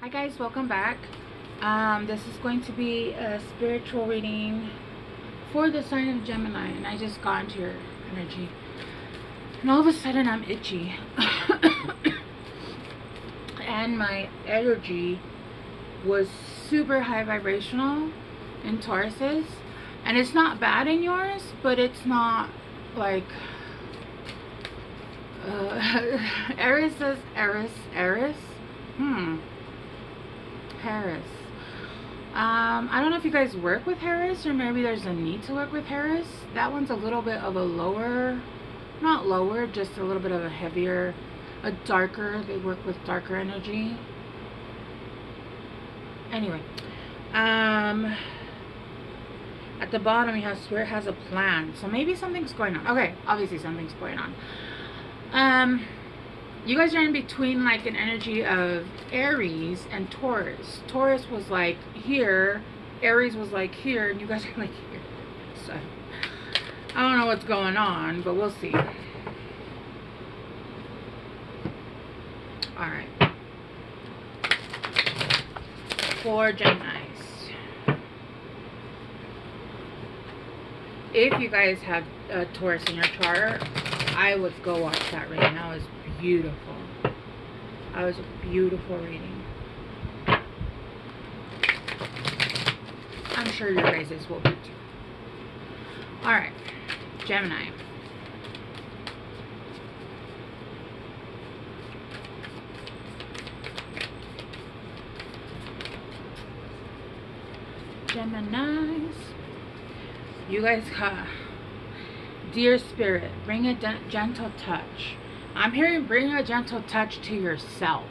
Hi guys, welcome back. This is going to be a spiritual reading for the sign of Gemini, and I just got into your energy and all of a sudden I'm itchy and my energy was super high vibrational in Taurus's, and it's not bad in yours, but it's not like Aries says Paris. I don't know if you guys work with Harris, or maybe there's a need to work with Harris. That one's a little bit of a lower, not lower, just a little bit of a heavier, a darker. They work with darker energy. Anyway, at the bottom you have Spirit has a plan, so maybe something's going on. Okay, obviously something's going on. You guys are in between like an energy of Aries and Taurus. Taurus was like here, Aries was like here, and you guys are like here. So I don't know what's going on, but we'll see. Alright. For Geminis. If you guys have a Taurus in your chart, I would go watch that reading. That was beautiful. That was a beautiful reading. I'm sure your guys's will be too. Alright, Gemini. Geminis. You guys got Dear Spirit, bring a gentle touch. I'm hearing bring a gentle touch to yourself.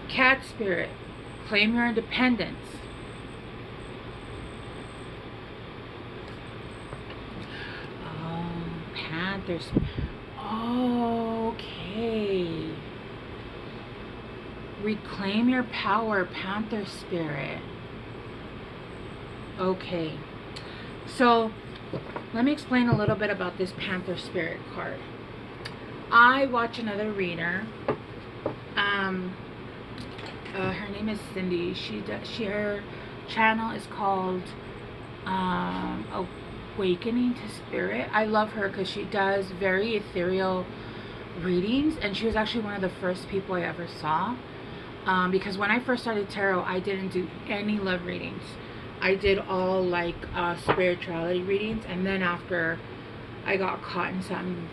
Cat Spirit, claim your independence. Oh, Panthers. Okay. Reclaim your power, Panther Spirit. Okay. So, let me explain a little bit about this Panther Spirit card. I watch another reader. Her name is Cindy. Her channel is called Awakening to Spirit. I love her because she does very ethereal readings, and she was actually one of the first people I ever saw. Because when I first started tarot, I didn't do any love readings. I did all like spirituality readings, and then after I got caught in some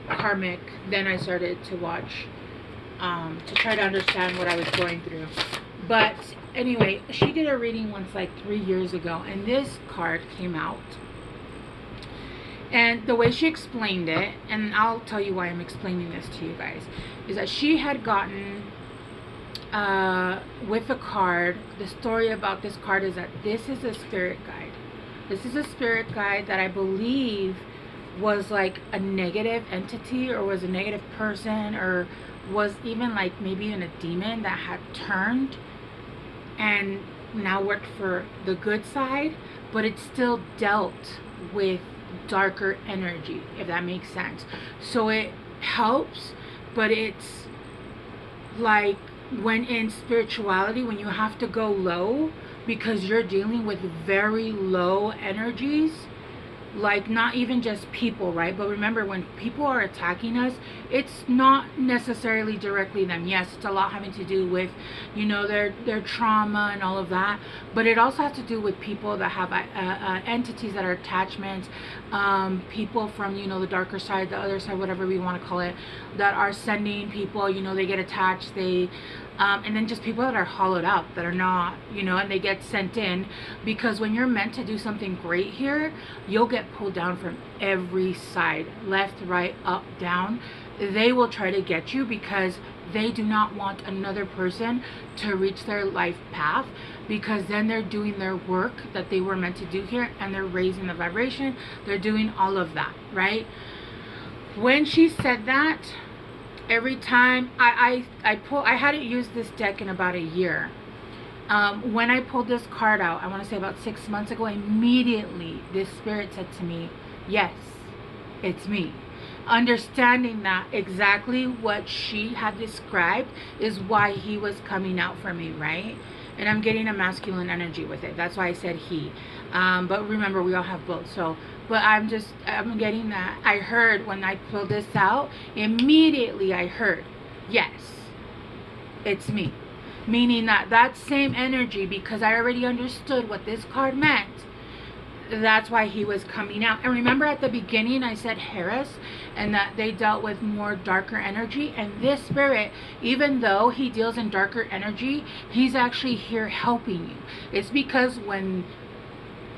karmic, then I started to watch to try to understand what I was going through. But anyway, she did a reading once like 3 years ago, and this card came out, and the way she explained it, and I'll tell you why I'm explaining this to you guys, is that she had gotten with a card. The story about this card is that this is a spirit guide. This is a spirit guide that I believe was like a negative entity, or was a negative person, or was even like maybe even a demon that had turned and now worked for the good side, but it still dealt with darker energy, if that makes sense. So it helps, but it's like when in spirituality, when you have to go low because you're dealing with very low energies, like not even just people, right? But remember, when people are attacking us, it's not necessarily directly them. Yes, it's a lot having to do with, you know, their trauma and all of that, but it also has to do with people that have entities that are attachments, people from, you know, the darker side, the other side, whatever we want to call it, that are sending people, you know, they get attached, they and then just people that are hollowed out, that are not, you know, and they get sent in, because when you're meant to do something great here, you'll get pulled down from every side, left, right, up, down. They will try to get you because they do not want another person to reach their life path, because then they're doing their work that they were meant to do here, and they're raising the vibration, they're doing all of that, right? When she said that, every time I hadn't used this deck in about a year. When I pulled this card out, I want to say about 6 months ago, immediately this spirit said to me, yes, it's me. understanding that exactly what she had described is why he was coming out for me, right? And I'm getting a masculine energy with it. That's why I said he. But remember, we all have both. So, but I'm getting that. I heard when I pulled this out, immediately I heard, yes, it's me. Meaning that same energy, because I already understood what this card meant. That's why he was coming out. And remember at the beginning I said Harris, and that they dealt with more darker energy. And this spirit, even though he deals in darker energy, he's actually here helping you. It's because when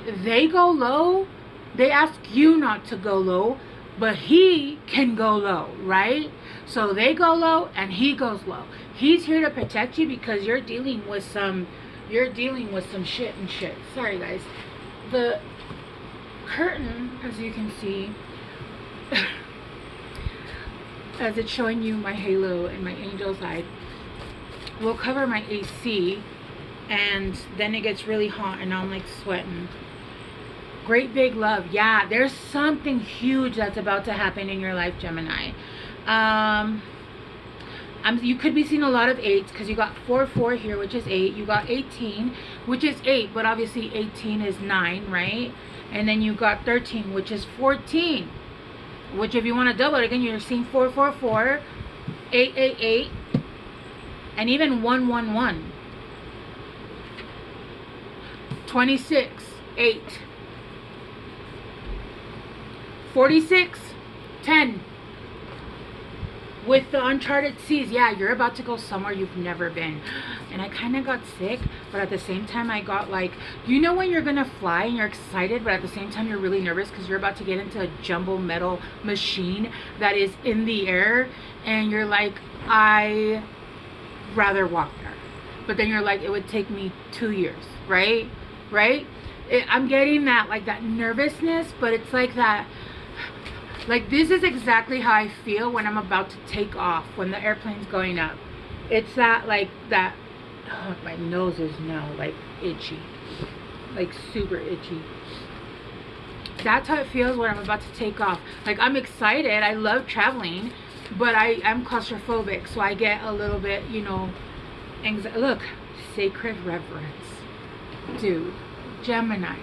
they go low, they ask you not to go low, but he can go low, right? So they go low and he goes low. He's here to protect you because you're dealing with some shit and shit. Sorry guys. The curtain, as you can see, as it's showing you my halo and my angel side, will cover my AC, and then it gets really hot and I'm like sweating. Great big love. Yeah, there's something huge that's about to happen in your life, Gemini. You could be seeing a lot of 8s because you got 4 here, which is 8. You got 18, which is 8, but obviously 18 is 9, right? And then you got 13, which is 14. Which, if you want to double it again, you're seeing 4, 8, 8, and even 1, 1, 1. 26, 8. 46, 10. With the uncharted seas, yeah, you're about to go somewhere you've never been. And I kind of got sick, but at the same time I got like, you know when you're gonna fly and you're excited, but at the same time you're really nervous because you're about to get into a jumbo metal machine that is in the air, and you're like, I rather walk there. But then you're like, it would take me 2 years, right? I'm getting that, like that nervousness, but it's like that. Like, this is exactly how I feel when I'm about to take off, when the airplane's going up. It's that, like, that, oh, my nose is now, like, itchy. Like, super itchy. That's how it feels when I'm about to take off. Like, I'm excited. I love traveling, but I'm claustrophobic, so I get a little bit, you know, anxiety. Look, sacred reverence. Dude, Geminis.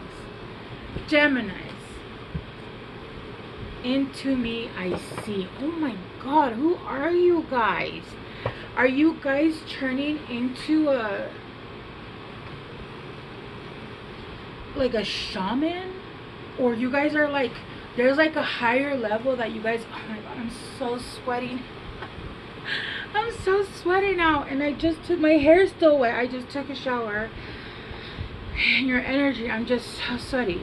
Into me I see. Oh my god, who are you guys? Are you guys turning into like a shaman? Or you guys are like, there's like a higher level that you guys, oh my god, I'm so sweating. I'm so sweating out, and I just took, my hair's still wet, I just took a shower. And your energy, I'm just so sweaty.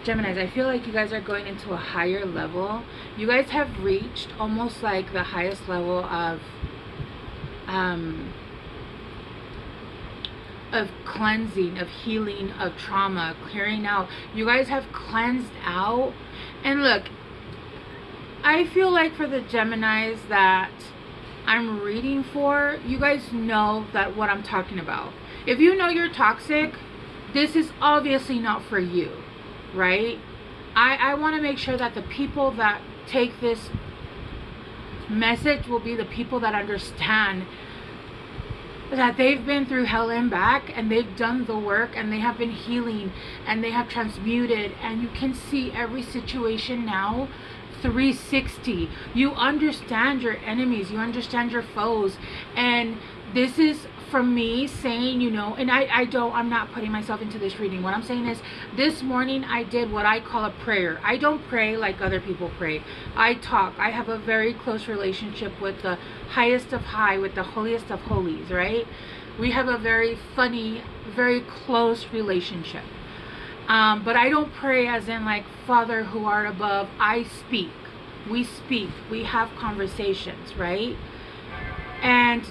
Geminis, I feel like you guys are going into a higher level. You guys have reached almost like the highest level of cleansing, of healing, of trauma, clearing out. You guys have cleansed out. And look, I feel like for the Geminis that I'm reading for, you guys know that what I'm talking about. If you know you're toxic, this is obviously not for you. Right? I want to make sure that the people that take this message will be the people that understand that they've been through hell and back, and they've done the work, and they have been healing, and they have transmuted, and you can see every situation now 360. You understand your enemies, you understand your foes, and this is from me saying, you know, and I'm not putting myself into this reading. What I'm saying is, this morning I did what I call a prayer. I don't pray like other people pray. I talk. I have a very close relationship with the highest of high, with the holiest of holies, right? We have a very funny, very close relationship. But I don't pray as in like, Father who art above. I speak. We speak. We have conversations, right? And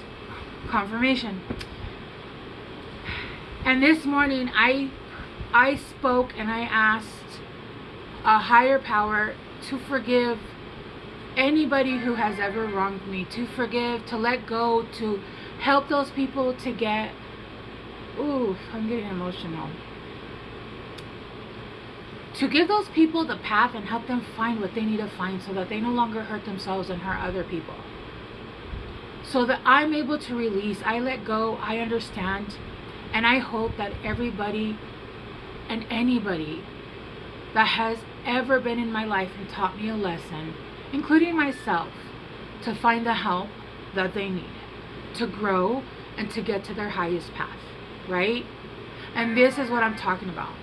confirmation. And this morning I spoke and I asked a higher power to forgive anybody who has ever wronged me, to forgive, to let go, to help those people to get, ooh, I'm getting emotional, to give those people the path and help them find what they need to find so that they no longer hurt themselves and hurt other people. So that I'm able to release, I let go, I understand, and I hope that everybody and anybody that has ever been in my life and taught me a lesson, including myself, to find the help that they need to grow and to get to their highest path, right? And this is what I'm talking about.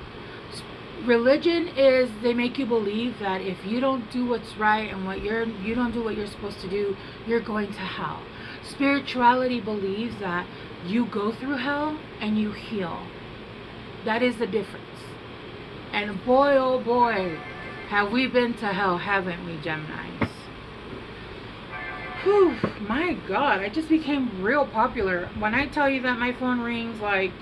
Religion is, they make you believe that if you don't do what's right and you don't do what you're supposed to do, you're going to hell. Spirituality believes that you go through hell and you heal. That is the difference. And boy, oh boy, have we been to hell, haven't we, Geminis? Whew, my God, I just became real popular. When I tell you that my phone rings like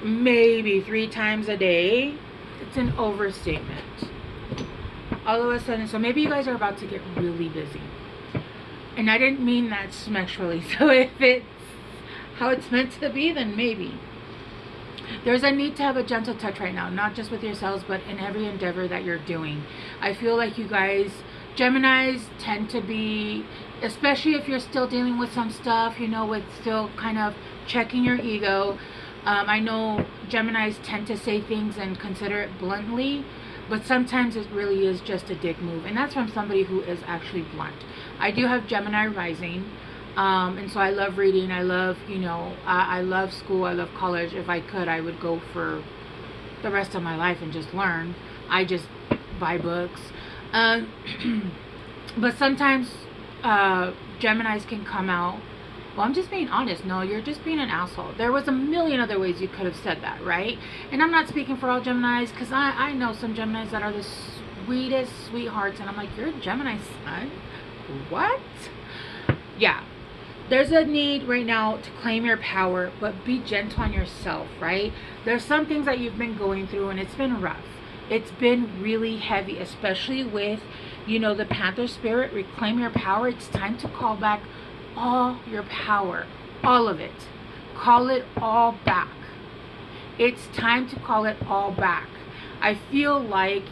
maybe 3 times a day, it's an overstatement. All of a sudden, so maybe you guys are about to get really busy. And I didn't mean that sexually. So if it's how it's meant to be, then maybe. There's a need to have a gentle touch right now, not just with yourselves, but in every endeavor that you're doing. I feel like you guys, Geminis, tend to be, especially if you're still dealing with some stuff, you know, with still kind of checking your ego. I know Geminis tend to say things and consider it bluntly, but sometimes it really is just a dick move. And that's from somebody who is actually blunt. I do have Gemini rising. And so I love reading. I love, you know, I love school. I love college. If I could, I would go for the rest of my life and just learn. I just buy books. But sometimes Geminis can come out, well, I'm just being honest. No, you're just being an asshole. There was a million other ways you could have said that, right? And I'm not speaking for all Geminis, because I know some Geminis that are the sweetest sweethearts, and I'm like, you're a Gemini, son? What? Yeah. There's a need right now to claim your power, but be gentle on yourself, right? There's some things that you've been going through, and it's been rough. It's been really heavy, especially with, you know, the Panther spirit. Reclaim your power. It's time to call back all your power, all of it. Call it all back. It's time to call it all back. I feel like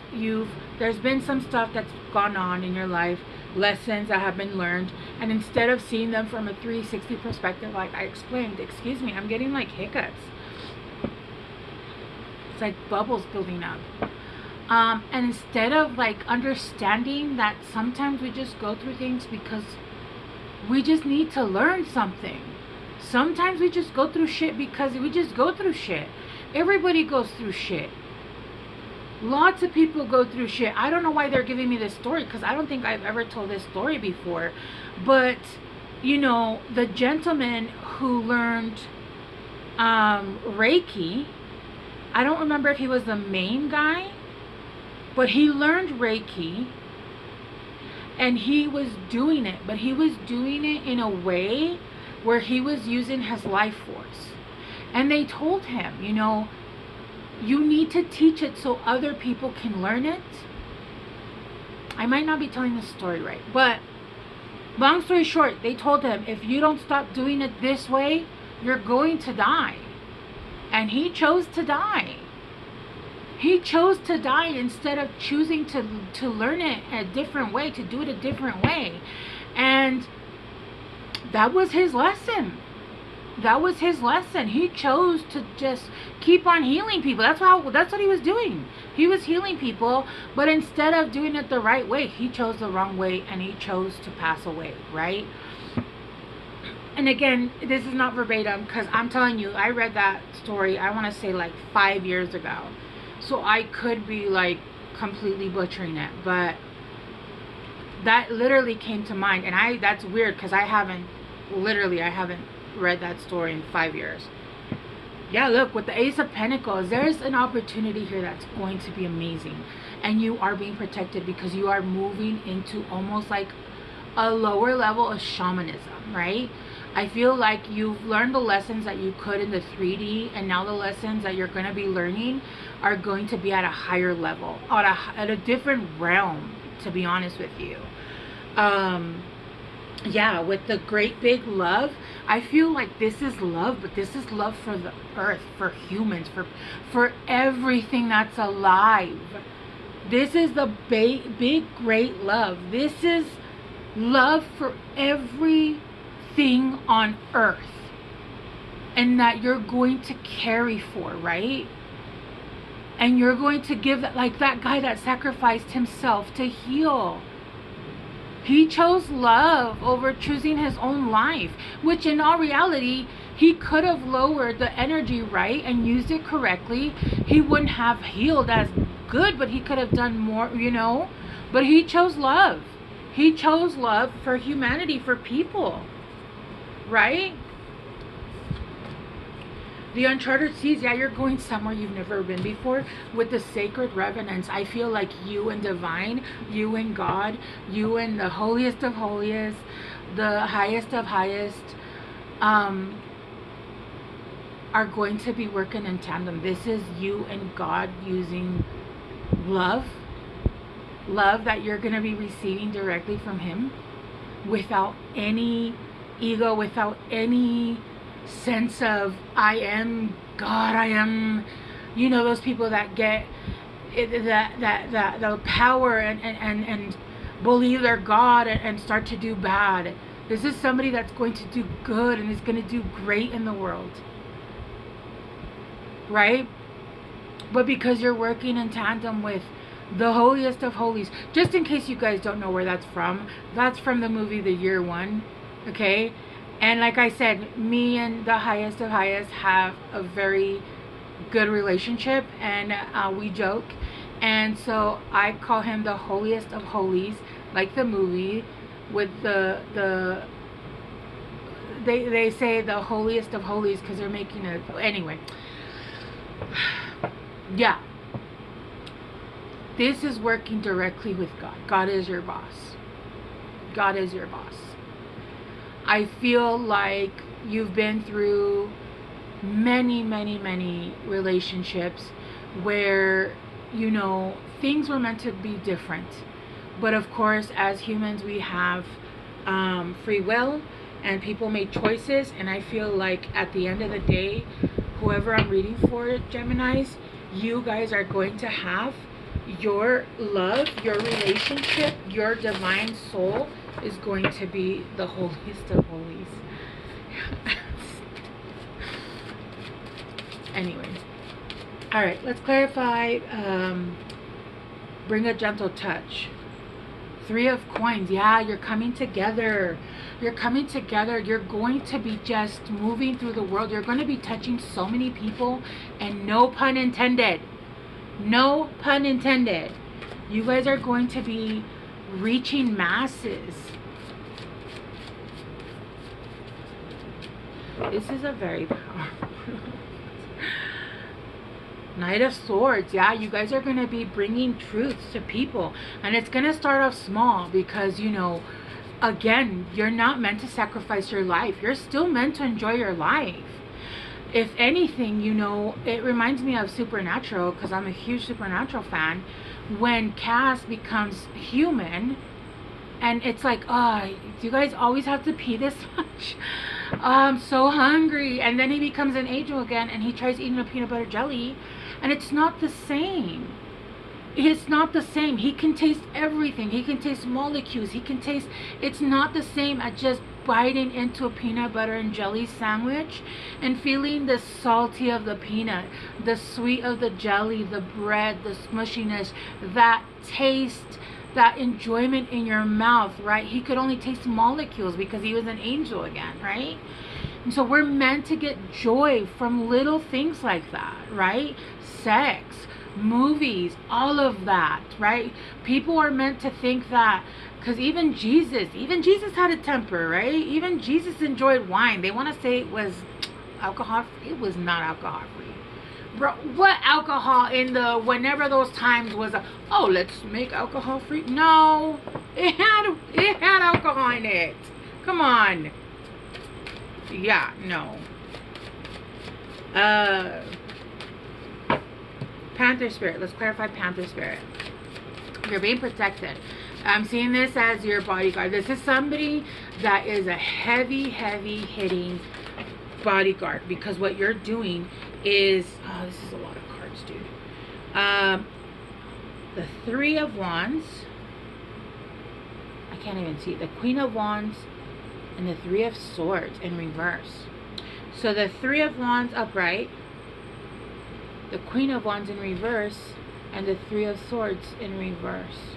there's been some stuff that's gone on in your life, lessons that have been learned, and instead of seeing them from a 360 perspective, like I explained, excuse me, I'm getting like hiccups. It's like bubbles building up. And instead of like understanding that sometimes we just go through things because we just need to learn something. Sometimes we just go through shit because we just go through shit. Everybody goes through shit. Lots of people go through shit. I don't know why they're giving me this story, because I don't think I've ever told this story before. But, you know, the gentleman who learned Reiki, I don't remember if he was the main guy, but he learned Reiki. And he was doing it, but he was doing it in a way where he was using his life force. And they told him, you know, you need to teach it so other people can learn it. I might not be telling the story right, but long story short, they told him, if you don't stop doing it this way, you're going to die. And he chose to die. He chose to die instead of choosing to learn it a different way, to do it a different way. And that was his lesson. That was his lesson. He chose to just keep on healing people. That's what he was doing. He was healing people, but instead of doing it the right way, he chose the wrong way, and he chose to pass away, right? And again, this is not verbatim, because I'm telling you, I read that story, I want to say like 5 years ago. So I could be like completely butchering it, but that literally came to mind. And that's weird, because I haven't read that story in 5 years. Yeah, look, with the Ace of Pentacles, there's an opportunity here that's going to be amazing. And you are being protected because you are moving into almost like a lower level of shamanism, right? I feel like you've learned the lessons that you could in the 3D, and now the lessons that you're going to be learning are going to be at a higher level, at a different realm, to be honest with you. yeah, with the great big love, I feel like this is love, but this is love for the earth, for humans, for everything that's alive. This is the big great love. This is love for everything on earth, and that you're going to carry for, right? And you're going to give that, like that guy that sacrificed himself to heal. He chose love over choosing his own life, which in all reality, he could have lowered the energy, right, and used it correctly. He wouldn't have healed as good, but he could have done more, you know. But he chose love. He chose love for humanity, for people, right? The uncharted seas, yeah, you're going somewhere you've never been before with the sacred revenants. I feel like you and divine, you and God, you and the holiest of holiest, the highest of highest, are going to be working in tandem. This is you and God using love that you're going to be receiving directly from him, without any ego, without any sense of I am God, I am, you know, those people that get that the power and believe they're God and start to do bad. This is somebody that's going to do good and is going to do great in the world, right? But because you're working in tandem with the holiest of holies, just in case you guys don't know where that's from the movie The Year One, okay? And like I said, me and the highest of highest have a very good relationship, and we joke. And so I call him the holiest of holies, like the movie, with they say the holiest of holies because they're making it, anyway. Yeah. This is working directly with God. God is your boss. God is your boss. I feel like you've been through many relationships where, you know, things were meant to be different. But of course, as humans, we have free will, and people make choices. And I feel like at the end of the day, whoever I'm reading for, Geminis, you guys are going to have your love, your relationship, your divine soul is going to be the holiest of holies. Anyway, all right, let's clarify. Bring a gentle touch. 3 of coins. Yeah, you're coming together. You're coming together. You're going to be just moving through the world. You're going to be touching so many people, and no pun intended. No pun intended. You guys are going to be reaching masses. This is a very powerful Knight of Swords. Yeah, you guys are going to be bringing truths to people, and it's going to start off small because, you know, again, you're not meant to sacrifice your life. You're still meant to enjoy your life. If anything, you know, it reminds me of Supernatural, because I'm a huge Supernatural fan. When Cass becomes human, and it's like, oh, do you guys always have to pee this much? Oh, I'm so hungry. And then he becomes an angel again, and he tries eating a peanut butter jelly, and it's not the same. It's not the same. He can taste everything. He can taste molecules. He can taste, it's not the same as just biting into a peanut butter and jelly sandwich and feeling the salty of the peanut, the sweet of the jelly, the bread, the smushiness, that taste, that enjoyment in your mouth, right? He could only taste molecules because he was an angel again, right? And so we're meant to get joy from little things like that, right? Sex, movies, all of that, right? People are meant to think that, because even Jesus had a temper, right? Even Jesus enjoyed wine. They want to say it was alcohol free. It was not alcohol free. Bro, what alcohol in the, whenever those times was, oh, let's make alcohol free? No, it had alcohol in it. Come on. Yeah, no. Panther spirit. Let's clarify Panther spirit. You're being protected. I'm seeing this as your bodyguard. This is somebody that is a heavy hitting bodyguard, because what you're doing is, oh, this is a lot of cards, dude. The Three of Wands, I can't even see it. The Queen of Wands and the Three of Swords in reverse. So the Three of Wands upright, the Queen of Wands in reverse, and the Three of Swords in reverse.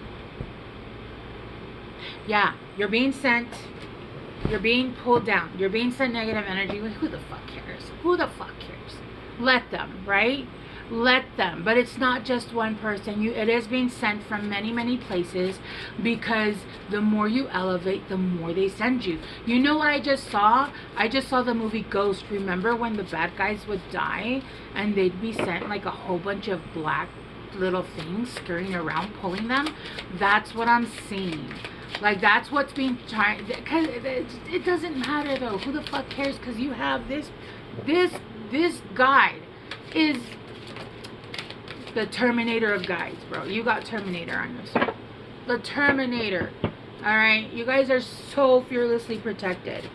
Yeah, you're being sent, you're being pulled down, you're being sent negative energy. Who the fuck cares? Who the fuck cares? Let them, right? Let them. But it's not just one person. It is being sent from many places, because the more you elevate, the more they send you. You know what I just saw? I just saw the movie Ghost. Remember when the bad guys would die and they'd be sent like a whole bunch of black little things scurrying around pulling them? That's what I'm seeing. Like, that's what's being tried. Because it doesn't matter though. Who the fuck cares? Because you have this guide is the Terminator of guides, bro. You got Terminator on your side. The Terminator. Alright? You guys are so fearlessly protected.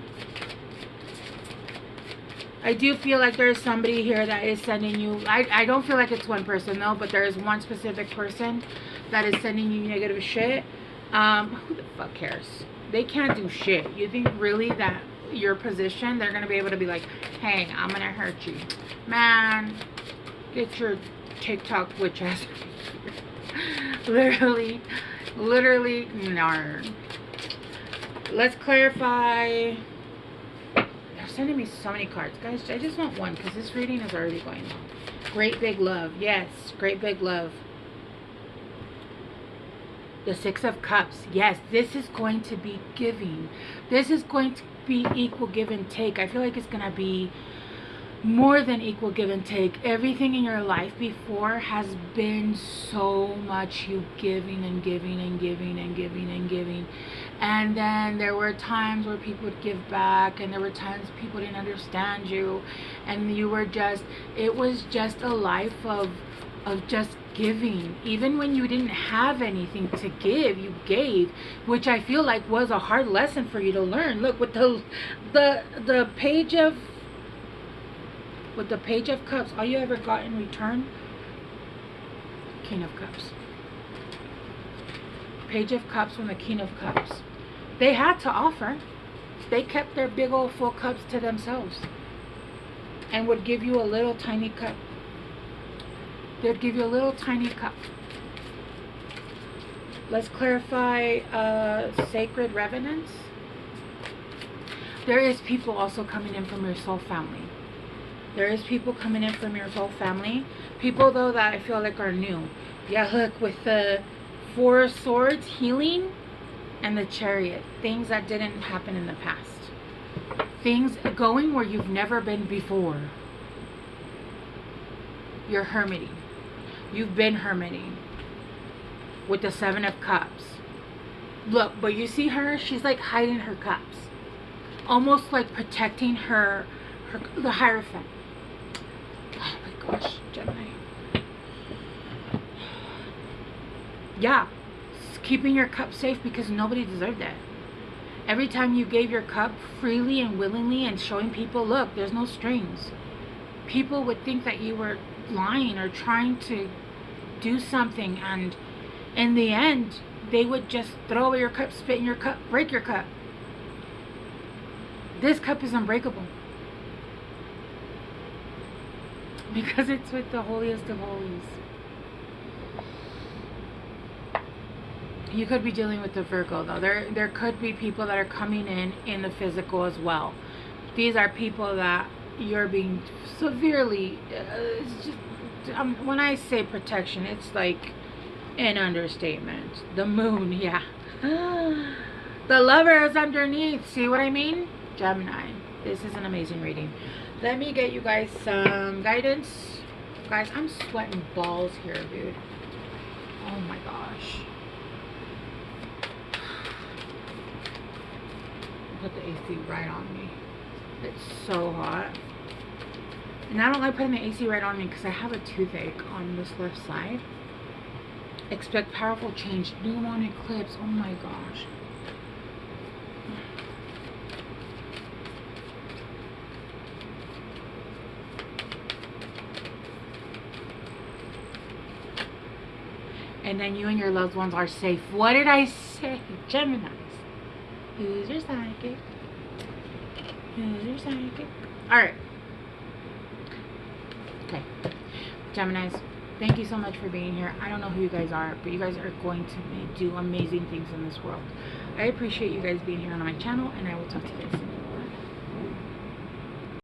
I do feel like there's somebody here that is sending you... I don't feel like it's one person, though, but there is one specific person that is sending you negative shit. Who the fuck cares? They can't do shit. You think really that your position, they're going to be able to be like, hey, I'm going to hurt you. Man, get your TikTok witch ass. literally, no. Let's clarify. They're sending me so many cards. Guys, I just want one, because this reading is already going on. Great big love. Yes, great big love. The Six of Cups. Yes, this is going to be giving. This is going to be equal give and take. I feel like it's going to be more than equal give and take. Everything in your life before has been so much you giving and giving and giving and giving and giving. And then there were times where people would give back, and there were times people didn't understand you, and you were just, it was just a life of just giving. Even when you didn't have anything to give, you gave, which I feel like was a hard lesson for you to learn. Look, with the page of Cups, all you ever got in return, King of Cups. Page of Cups from the King of Cups. They had to offer. They kept their big old full cups to themselves and would give you a little tiny cup. They'd give you a little tiny cup. Let's clarify sacred revenants. There is people also coming in from your soul family. There is people coming in from your soul family. People, though, that I feel like are new. Yeah, look, with the Four of Swords, healing, and the Chariot. Things that didn't happen in the past. Things going where you've never been before. You're hermiting. You've been hermiting. With the Seven of Cups. Look, but you see her? She's like hiding her cups. Almost like protecting the Hierophant. Oh my gosh, Gemini. Yeah, keeping your cup safe because nobody deserved that. Every time you gave your cup freely and willingly and showing people, look, there's no strings. People would think that you were lying or trying to do something, and in the end, they would just throw away your cup, spit in your cup, break your cup. This cup is unbreakable. Because it's with the holiest of holies. You could be dealing with the Virgo, though. There could be people that are coming in the physical as well. These are people that you're being severely... it's just, when I say protection, it's like an understatement. The moon, yeah. The Lover is underneath. See what I mean? Gemini. This is an amazing reading. Let me get you guys some guidance. Guys, I'm sweating balls here, dude. Oh my gosh. Put the AC right on me. It's so hot. And I don't like putting the AC right on me because I have a toothache on this left side. Expect powerful change. New moon eclipse. Oh my gosh. And then you and your loved ones are safe. What did I say? Geminis. Who's your psychic? Who's your psychic? Alright. Okay. Geminis, thank you so much for being here. I don't know who you guys are, but you guys are going to do amazing things in this world. I appreciate you guys being here on my channel, and I will talk to you guys soon.